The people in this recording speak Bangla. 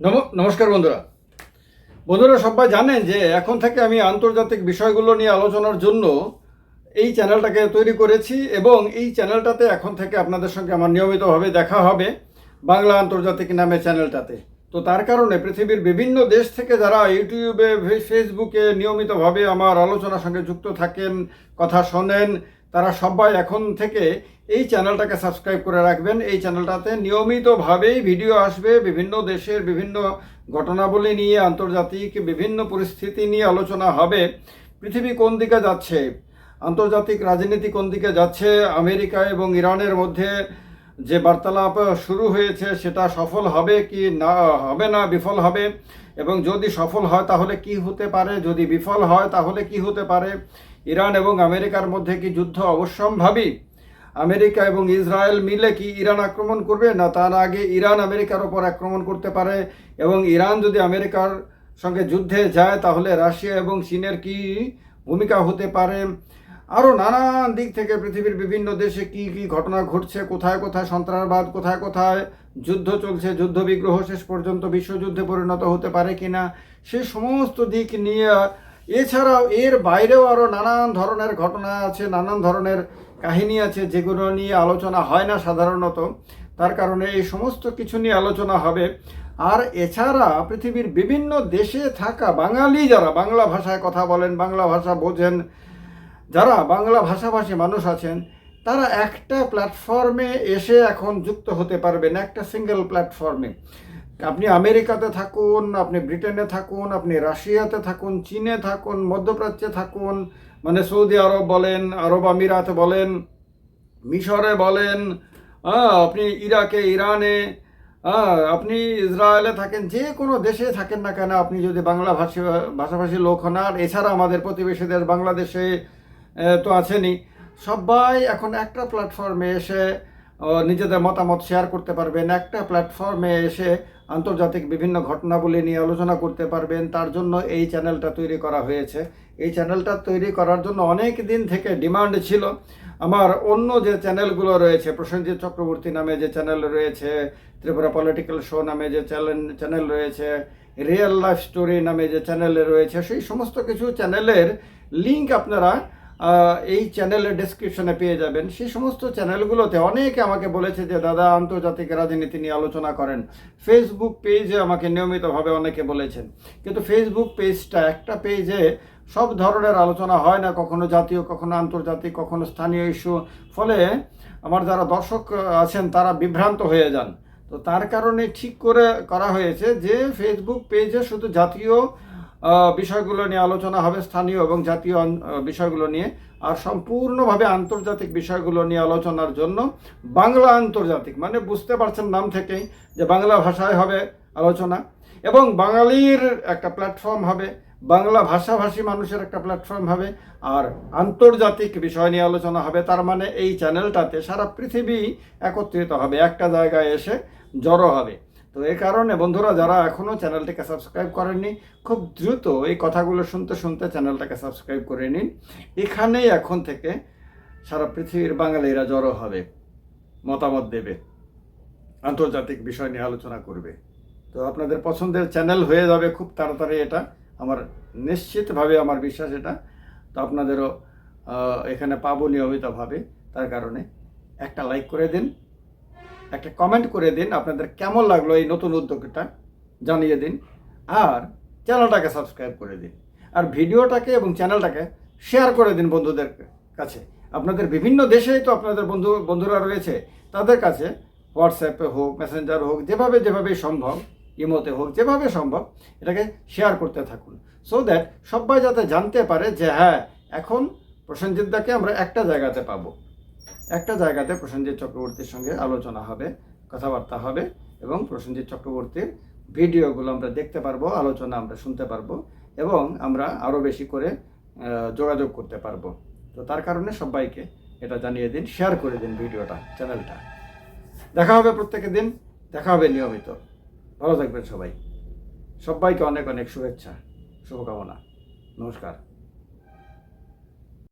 নমস্কার বন্ধুরা। বন্ধুরা সবাই জানেন যে এখন থেকে আমি আন্তর্জাতিক বিষয়গুলো নিয়ে আলোচনার জন্য এই চ্যানেলটাকে তৈরি করেছি এবং এই চ্যানেলটাতে এখন থেকে আপনাদের সঙ্গে আমার নিয়মিতভাবে দেখা হবে বাংলা আন্তর্জাতিক নামে চ্যানেলটাতে। তো তার কারণে পৃথিবীর বিভিন্ন দেশ থেকে যারা ইউটিউবে ফেসবুকে নিয়মিতভাবে আমার আলোচনার সঙ্গে যুক্ত থাকেন, কথা শোনেন, তারা সবাই এখন থেকে এই চ্যানেলটাকে সাবস্ক্রাইব করে রাখবেন। এই চ্যানেলটাতে নিয়মিতভাবেই ভিডিও আসবে, বিভিন্ন দেশের বিভিন্ন ঘটনাবলী নিয়ে, আন্তর্জাতিক বিভিন্ন পরিস্থিতি নিয়ে আলোচনা হবে। পৃথিবী কোন দিকে যাচ্ছে, আন্তর্জাতিক রাজনীতি কোন দিকে যাচ্ছে, আমেরিকা এবং ইরানের মধ্যে যে বার্তালাপ শুরু হয়েছে সেটা সফল হবে কি না হবে না, বিফল হবে, এবং যদি সফল হয় তাহলে কি হতে পারে, যদি বিফল হয় তাহলে কি হতে পারে, ইরান এবং আমেরিকার মধ্যে কি যুদ্ধ অবশ্যম্ভাবী, আমেরিকা এবং ইসরায়েল মিলে কি ইরান আক্রমণ করবে, না তার আগে ইরান আমেরিকার ওপর আক্রমণ করতে পারে, এবং ইরান যদি আমেরিকার সঙ্গে যুদ্ধে যায় তাহলে রাশিয়া এবং চীনের কি ভূমিকা হতে পারে, আরও নানান দিক থেকে পৃথিবীর বিভিন্ন দেশে কি কি ঘটনা ঘটছে, কোথায় কোথায় সন্ত্রাসবাদ, কোথায় কোথায় যুদ্ধ চলছে, যুদ্ধ বিগ্রহ শেষ পর্যন্ত বিশ্বযুদ্ধে পরিণত হতে পারে কিনা, সে সমস্ত দিক নিয়ে, এছাড়াও এর বাইরেও আরও নানান ধরনের ঘটনা আছে, নানান ধরনের কাহিনী আছে যেগুলো নিয়ে আলোচনা হয় না সাধারণত। তার কারণে এই সমস্ত কিছু নিয়ে আলোচনা হবে। আর এছাড়া পৃথিবীর বিভিন্ন দেশে থাকা বাঙালি যারা বাংলা ভাষায় কথা বলেন, বাংলা ভাষা বোঝেন, যারা বাংলা ভাষাভাষী মানুষ আছেন, তারা একটা প্ল্যাটফর্মে এসে এখন যুক্ত হতে পারবেন, একটা সিঙ্গেল প্ল্যাটফর্মে। আপনি আমেরিকাতে থাকুন, আপনি ব্রিটেনে থাকুন, আপনি রাশিয়াতে থাকুন, চীনে থাকুন, মধ্যপ্রাচ্যে থাকুন, মানে সৌদি আরব বলেন, আরব আমিরাত বলেন, মিশরে বলেন, আপনি ইরাকে, ইরানে, আপনি ইসরায়েলে থাকেন, যে কোনো দেশে থাকেন না কেন, আপনি যদি বাংলা ভাষাভাষী লোক হন, আর এছাড়া আমাদের প্রতিবেশী দেশ বাংলাদেশে তো আছেনই, সবাই এখন একটা প্ল্যাটফর্মে এসে নিজেদের মতামত শেয়ার করতে পারবেন, একটা প্ল্যাটফর্মে এসে আন্তর্জাতিক বিভিন্ন ঘটনাবলী নিয়ে আলোচনা করতে পারবেন। তার জন্য এই চ্যানেলটা তৈরি করা হয়েছে। এই চ্যানেলটা তৈরি করার জন্য অনেক দিন থেকে ডিমান্ড ছিল। আমার অন্য যে চ্যানেলগুলো রয়েছে, প্রসেনজিৎ চক্রবর্তী নামে যে চ্যানেল রয়েছে, ত্রিপুরা পলিটিক্যাল শো নামে যে চ্যানেল রয়েছে, রিয়েল লাইফ স্টোরি নামে যে চ্যানেল রয়েছে, সেই সমস্ত কিছু চ্যানেলের লিঙ্ক আপনারা এই চ্যানেলের ডেসক্রিপশনে পেয়ে যাবেন। সেই সমস্ত চ্যানেলগুলোতে অনেকে আমাকে বলেছে যে দাদা আন্তর্জাতিক রাজনীতি নিয়ে আলোচনা করেন। ফেসবুক পেজে আমাকে নিয়মিতভাবে অনেকে বলেছেন, কিন্তু ফেসবুক পেজটা, একটা পেজে সব ধরনের আলোচনা হয় না, কখনো জাতীয়, কখনো আন্তর্জাতিক, কখনো স্থানীয় ইস্যু। ফলে আমার যারা দর্শক আছেন তারা বিভ্রান্ত হয়ে যান। তো তার কারণে ঠিক করে করা হয়েছে যে ফেসবুক পেজে শুধু জাতীয় বিষয়গুলো নিয়ে আলোচনা হবে, স্থানীয় এবং জাতীয় বিষয়গুলো নিয়ে, আর সম্পূর্ণভাবে আন্তর্জাতিক বিষয়গুলো নিয়ে আলোচনার জন্য বাংলা আন্তর্জাতিক, মানে বুঝতে পারছেন নাম থেকেই যে বাংলা ভাষায় হবে আলোচনা, এবং বাঙালির একটা প্ল্যাটফর্ম হবে, বাংলা ভাষাভাষী মানুষের একটা প্ল্যাটফর্ম হবে, আর আন্তর্জাতিক বিষয় নিয়ে আলোচনা হবে। তার মানে এই চ্যানেলটাতে সারা পৃথিবী একত্রিত হবে, একটা জায়গায় এসে জড়ো হবে। তো এই কারণে বন্ধুরা, যারা এখনও চ্যানেলটিকে সাবস্ক্রাইব করেননি, খুব দ্রুত এই কথাগুলো শুনতে শুনতে চ্যানেলটাকে সাবস্ক্রাইব করে নিন। এখানেই এখন থেকে সারা পৃথিবীর বাঙালিরা জড়ো হবে, মতামত দেবে, আন্তর্জাতিক বিষয় নিয়ে আলোচনা করবে। তো আপনাদের পছন্দের চ্যানেল হয়ে যাবে খুব তাড়াতাড়ি, এটা আমার নিশ্চিতভাবে আমার বিশ্বাস এটা। তো আপনাদেরও এখানে পাবো নিয়মিতভাবে। তার কারণে একটা লাইক করে দিন, একটা কমেন্ট করে দিন, আপনাদের কেমন লাগলো এই নতুন উদ্যোগটা জানিয়ে দিন, আর চ্যানেলটাকে সাবস্ক্রাইব করে দিন, আর ভিডিওটাকে এবং চ্যানেলটাকে শেয়ার করে দিন বন্ধুদের কাছে। আপনাদের বিভিন্ন দেশেই তো আপনাদের বন্ধুরা রয়েছে, তাদের কাছে হোয়াটসঅ্যাপে হোক, মেসেঞ্জার হোক, যেভাবে যেভাবে সম্ভব, ইমোতে হোক, যেভাবে সম্ভব এটাকে শেয়ার করতে থাকুন, সো দ্যাট সবাই যাতে জানতে পারে যে হ্যাঁ, এখন প্রসেনজিৎদাকে আমরা একটা জায়গাতে পাবো, একটা জায়গাতে প্রসেনজিৎ চক্রবর্তীর সঙ্গে আলোচনা হবে, কথাবার্তা হবে, এবং প্রসেনজিৎ চক্রবর্তীর ভিডিওগুলো আমরা দেখতে পারবো, আলোচনা আমরা শুনতে পারবো, এবং আমরা আরও বেশি করে যোগাযোগ করতে পারবো। তো তার কারণে সবাইকে এটা জানিয়ে দিন, শেয়ার করে দিন ভিডিওটা, চ্যানেলটা। দেখা হবে প্রত্যেকের দিন, দেখা হবে নিয়মিত। ভালো থাকবেন সবাই। সবাইকে অনেক অনেক শুভেচ্ছা, শুভকামনা। নমস্কার।